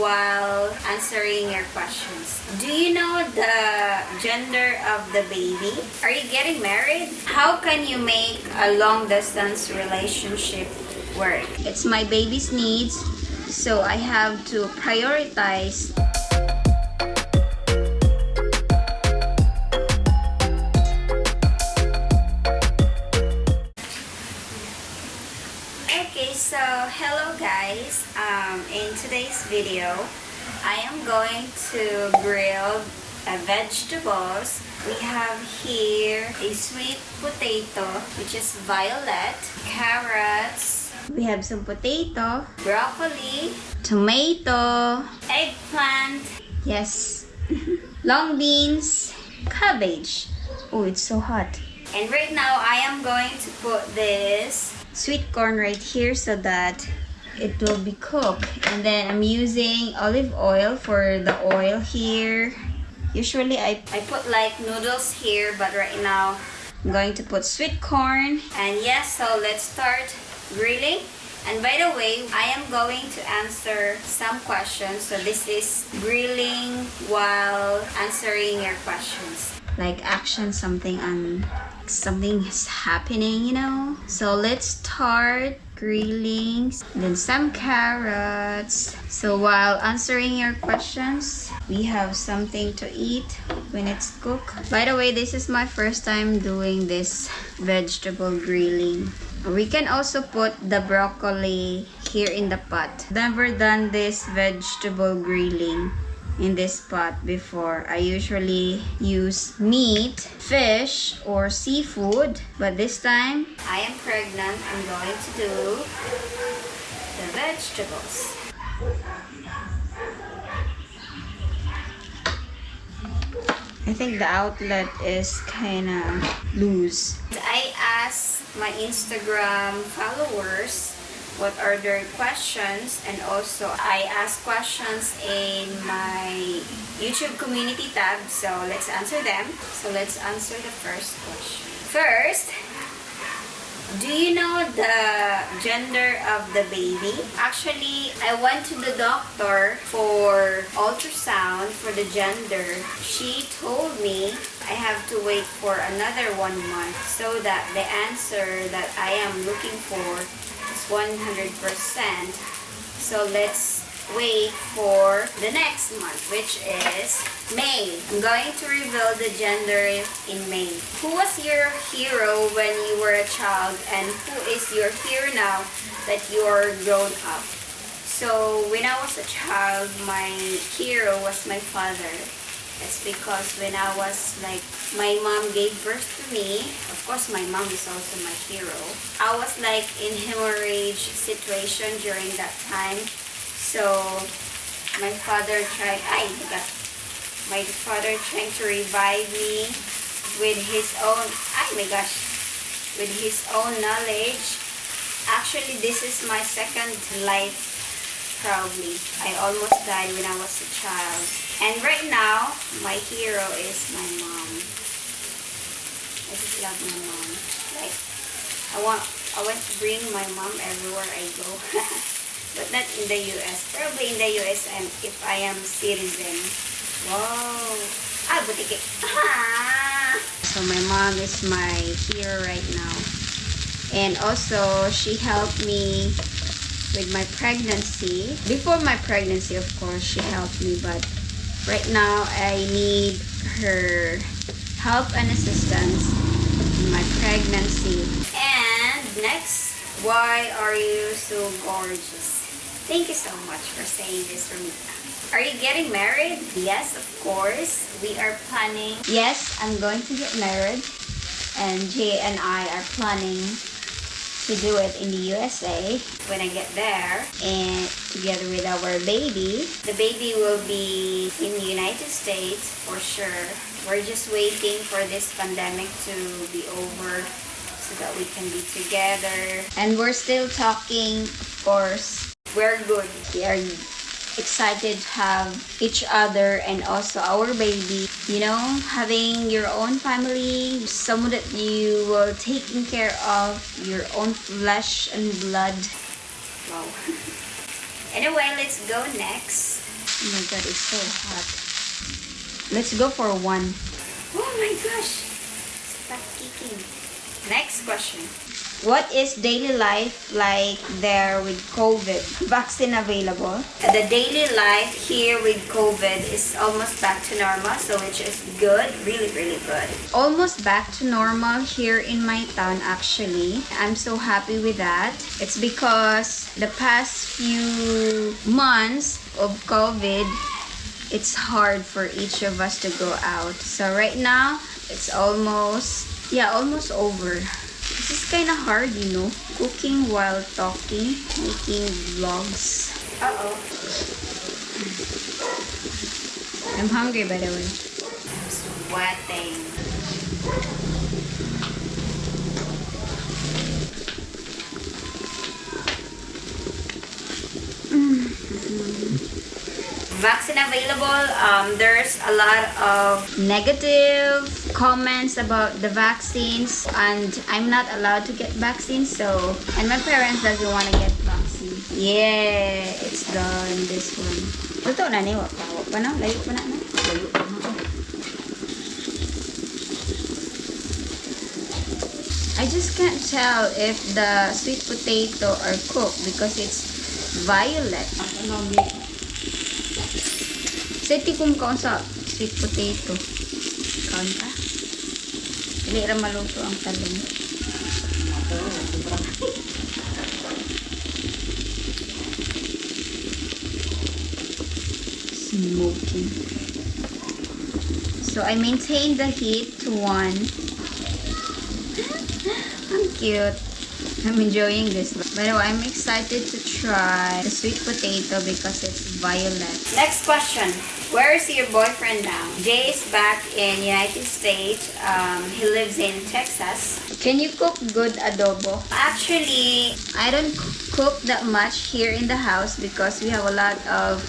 while answering your questions. Do you know the gender of the baby? Are you getting married? How can you make a long distance relationship work? It's my baby's needs, so I have to prioritize. So hello guys, in today's video I am going to grill vegetables. We have here a sweet potato, which is violet, carrots, we have some potato, broccoli, tomato, eggplant, yes, long beans, cabbage. Oh, it's so hot. And right now I am going to put this sweet corn right here so that it will be cooked. And then I'm using olive oil for the oil here. Usually I put like noodles here, but right now I'm going to put sweet corn. And yes, so let's start grilling. And by the way, I am going to answer some questions. So this is grilling while answering your questions. Like action, something is happening, you know. So let's start grilling. Then some carrots. So while answering your questions, we have something to eat when it's cooked. By the way, this is my first time doing this vegetable grilling. We can also put the broccoli here in the pot. Never done this vegetable grilling in this pot before. I usually use meat, fish, or seafood, but this time I am pregnant. I'm going to do the vegetables. I think the outlet is kind of loose. I asked my Instagram followers what are their questions, and also I ask questions in my YouTube community tab, so let's answer them. So let's answer the first question. First, do you know the gender of the baby? Actually, I went to the doctor for ultrasound for the gender. She told me I have to wait for another 1 month so that the answer that I am looking for 100%. So let's wait for the next month, which is May. I'm going to reveal the gender in May. Who was your hero when you were a child, and who is your hero now that you are grown up? So when I was a child, my hero was my father. It's because when I was like, my mom gave birth to me. Of course, my mom is also my hero. I was like in hemorrhage situation during that time. So my father tried to revive me with his own, with his own knowledge. Actually, this is my second life. Probably. I almost died when I was a child. And right now, my hero is my mom. I just love my mom. Like, I want to bring my mom everywhere I go. But not in the US. Probably in the US and if I am citizen. Wow. Butiki. So my mom is my hero right now. And also, she helped me with my pregnancy. Before my pregnancy, of course, she helped me, but right now I need her help and assistance in my pregnancy. And next, why are you so gorgeous? Thank you so much for saying this for me. Are you getting married? Yes, of course. We are planning. Yes, I'm going to get married, and Jay and I are planning to do it in the USA when I get there, and together with our baby. The baby will be in the United States for sure. We're just waiting for this pandemic to be over so that we can be together. And we're still talking, of course. We're good. We are excited to have each other and also our baby. You know, having your own family, someone that you will taking care of, your own flesh and blood. Wow. Anyway, let's go next. Oh my god, it's so hot. Let's go for one. Oh my gosh. Stop kicking. Next question. What is daily life like there with COVID? Vaccine available. The daily life here with COVID is almost back to normal, so which is good, really, really good. Almost back to normal here in my town actually. I'm so happy with that. It's because the past few months of COVID, it's hard for each of us to go out. So right now, it's almost over. This is kind of hard, you know, cooking while talking, making vlogs. Uh-oh. I'm hungry, by the way. I'm sweating. Vaccine available. There's a lot of negative comments about the vaccines, and I'm not allowed to get vaccines, so, and my parents doesn't want to get vaccine. Yeah, it's done, this one. Ito na ni, wak pa na, layo pa na. Layo pa na. I just can't tell if the sweet potato are cooked because it's violet. Seti kung kaon sa sweet potato. Kaon ka? Dili ra maluto ang talong. Smoking. So I maintain the heat to 1. Ang cute. I'm enjoying this. By the way, I'm excited to try the sweet potato because it's violet. Next question. Where is your boyfriend now? Jay is back in United States. He lives in Texas. Can you cook good adobo? Actually, I don't cook that much here in the house because we have a lot of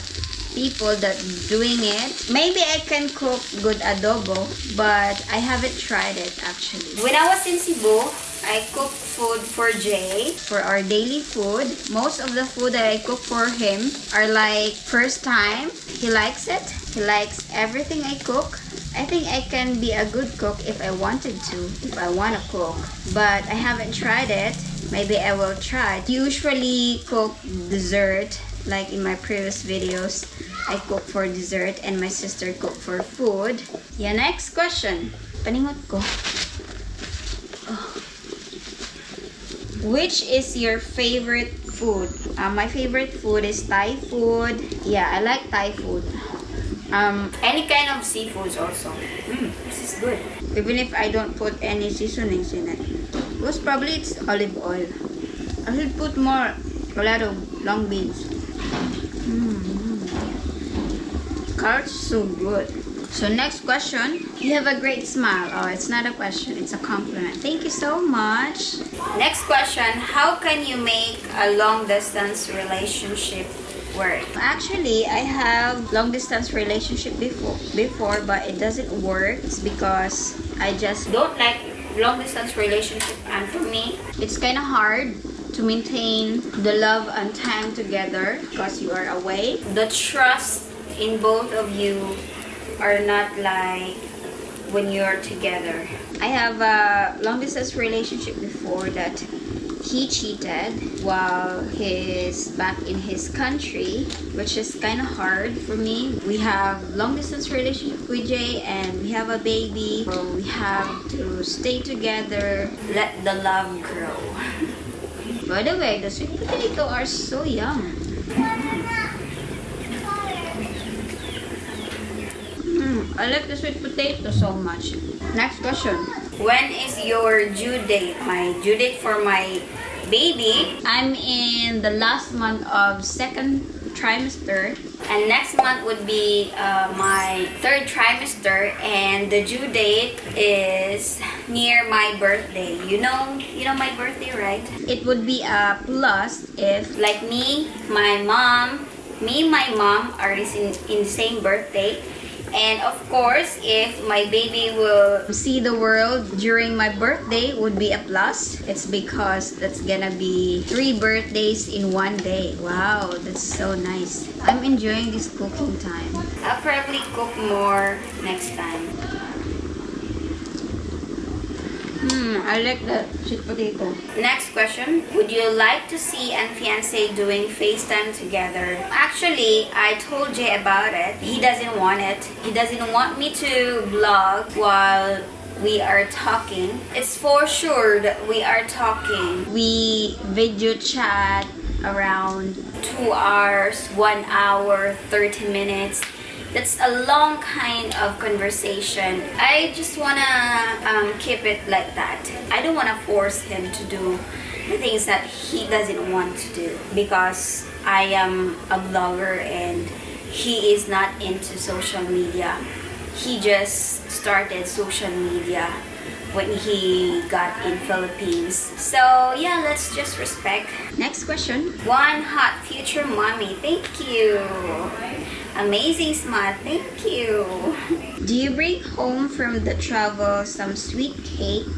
people that doing it. Maybe I can cook good adobo, but I haven't tried it actually. When I was in Cebu, I cooked food for Jay for our daily food. Most of the food that I cook for him are like first time. He likes it. He likes everything I cook. I think I can be a good cook if I wanted to, if I want to cook. But I haven't tried it. Maybe I will try. Usually cook dessert, like in my previous videos. I cook for dessert and my sister cook for food. Yeah, next question. Paningot ko. Which is your favorite food? My favorite food is Thai food. Yeah, I like Thai food. Any kind of seafoods also. This is good. Even if I don't put any seasonings in it. Most probably it's olive oil. I should put more, a lot of long beans. Carrots so good. So next question. You have a great smile. Oh, it's not a question, it's a compliment. Thank you so much. Next question. How can you make a long distance relationship work? Actually, I have long distance relationship before, but it doesn't work. It's because I just don't like long distance relationship, and for me, it's kind of hard to maintain the love and time together because you are away. The trust in both of you are not like when you're together. I have a long distance relationship before that he cheated while he's back in his country, which is kind of hard for me. We have long distance relationship with Jay and we have a baby, so we have to stay together, let the love grow. By the way, the sweet potato are so yum. I like the sweet potato so much. Next question. When is your due date? My due date for my baby. I'm in the last month of second trimester. And next month would be my third trimester. And the due date is near my birthday. You know my birthday, right? It would be a plus if like me, my mom are in the same birthday. And of course, if my baby will see the world during my birthday, would be a plus. It's because that's gonna be 3 birthdays in one day. Wow, that's so nice. I'm enjoying this cooking time. I'll probably cook more next time. I like the sweet potato. Next question. Would you like to see and fiancé doing FaceTime together? Actually, I told Jay about it. He doesn't want it. He doesn't want me to vlog while we are talking. It's for sure that we are talking. We video chat around 2 hours, 1 hour, 30 minutes. That's a long kind of conversation. I just wanna keep it like that. I don't wanna force him to do the things that he doesn't want to do because I am a blogger and he is not into social media. He just started social media when he got in Philippines. So yeah, let's just respect. Next question. One hot future mommy. Thank you. Amazing smile. Thank you. Do you bring home from the travel some sweet cake?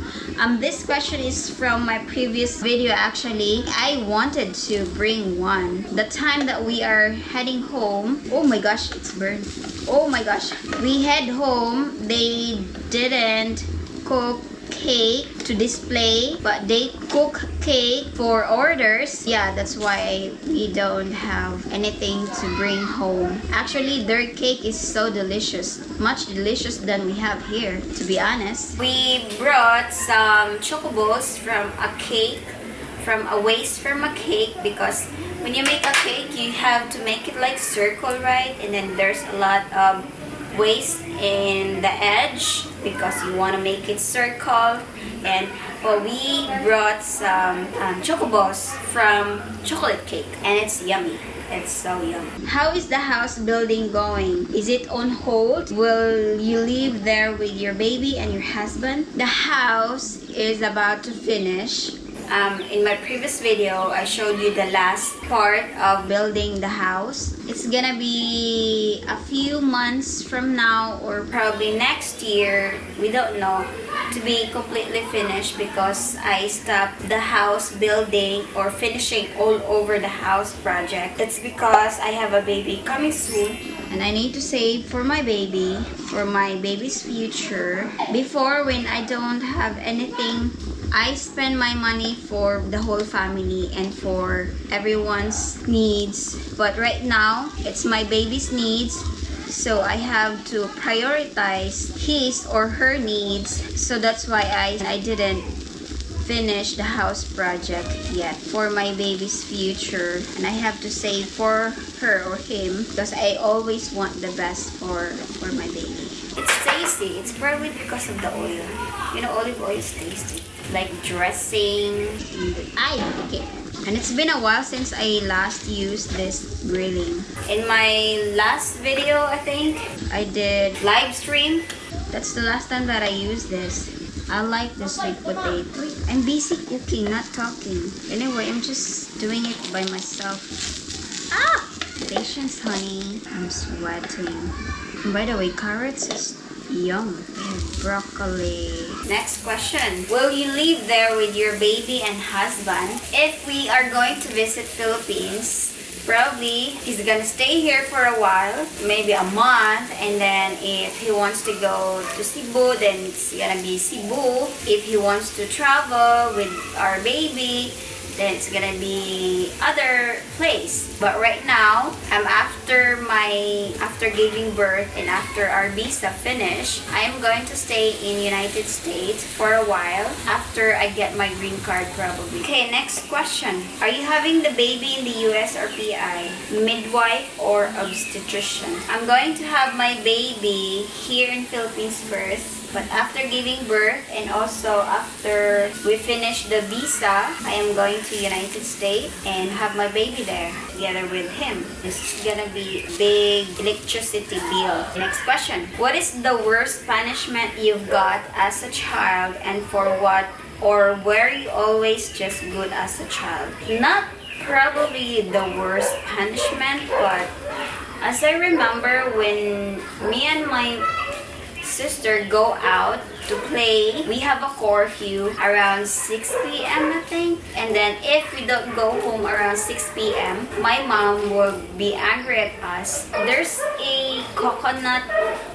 This question is from my previous video actually. I wanted to bring one. The time that we are heading home. Oh my gosh, it's burned. Oh my gosh. We head home. They didn't cook cake to display, but they cook cake for orders. Yeah, that's why we don't have anything to bring home. Actually, their cake is so delicious, much delicious than we have here, to be honest. We brought some chocobos from a cake, from a waste from a cake, because when you make a cake, you have to make it like circle, right? And then there's a lot of waste in the edge because you want to make it circle. And well, we brought some chocobos from chocolate cake and it's yummy. It's so yummy. How is the house building going? Is it on hold? Will you live there with your baby and your husband? The house is about to finish. In my previous video, I showed you the last part of building the house. It's gonna be a few months from now or probably next year, we don't know, to be completely finished because I stopped the house building or finishing all over the house project. That's because I have a baby coming soon and I need to save for my baby's future. Before, when I don't have anything, I spend my money for the whole family and for everyone's needs. But right now, it's my baby's needs. So I have to prioritize his or her needs. So that's why I didn't finish the house project yet for my baby's future. And I have to save for her or him because I always want the best for my baby. It's tasty. It's probably because of the oil. You know, olive oil is tasty. Like dressing. Okay. And it's been a while since I last used this grilling. In my last video, I think, I did live stream. That's the last time that I used this. I like the sweet potato. I'm busy cooking, not talking. Anyway, I'm just doing it by myself. Patience, honey. I'm sweating. And by the way, carrots is yum. And broccoli. Next question. Will you live there with your baby and husband? If we are going to visit Philippines, probably he's gonna stay here for a while, maybe a month, and then if he wants to go to Cebu, then it's gonna be Cebu. If he wants to travel with our baby, then it's gonna be other place. But right now, after giving birth and after our visa finish, I'm going to stay in United States for a while after I get my green card probably. Okay, next question. Are you having the baby in the US or PI? Midwife or obstetrician? I'm going to have my baby here in Philippines first. But after giving birth and also after we finish the visa, I am going to United States and have my baby there together with him. This is gonna be a big electricity bill. Next question. What is the worst punishment you've got as a child and for what? Or were you always just good as a child? Not probably the worst punishment, but as As I remember, when me and my sister go out to play, we have a curfew around 6 p.m. I think. And then if we don't go home around 6 p.m., my mom will be angry at us. There's a coconut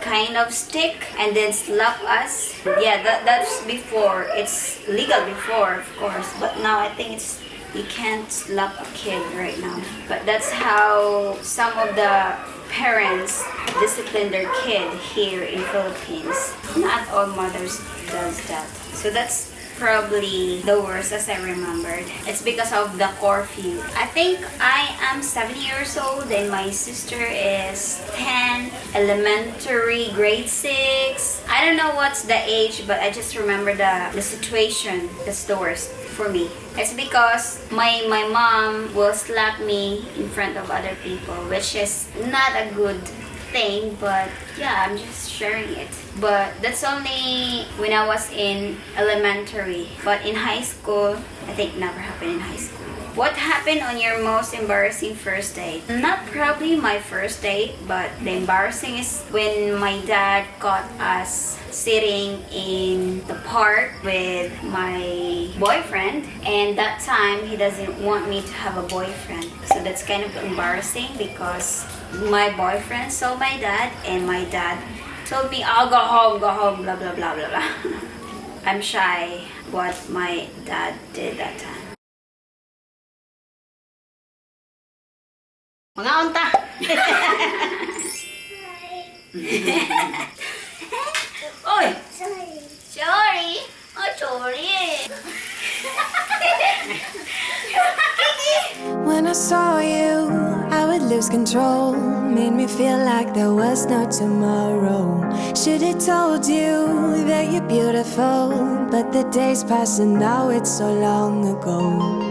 kind of stick and then slap us. Yeah, that's before. It's legal before, of course. But now I think you can't slap a kid right now. But that's how some of the parents discipline their kid here in Philippines. Not all mothers does that. So that's probably the worst as I remembered. It's because of the curfew. I think I am 7 years old and my sister is 10, elementary, grade 6. I don't know what's the age, but I just remember the situation that's the worst for me. It's because my mom will slap me in front of other people, which is not a good thing, but yeah, I'm just sharing it. But that's only when I was in elementary. But in high school, I think never happened in high school. What happened on your most embarrassing first date? Not probably my first date, but the embarrassing is when my dad caught us sitting in the park with my boyfriend, and that time he doesn't want me to have a boyfriend. So that's kind of embarrassing because my boyfriend saw my dad and my dad told me, "I'll go home, blah blah blah blah blah blah." I'm shy what my dad did that time. Mga unta! Oy! Sorry! Oh, sorry! When I saw you, I would lose control. Made me feel like there was no tomorrow. Should've told you that you're beautiful, but the days pass and now it's so long ago.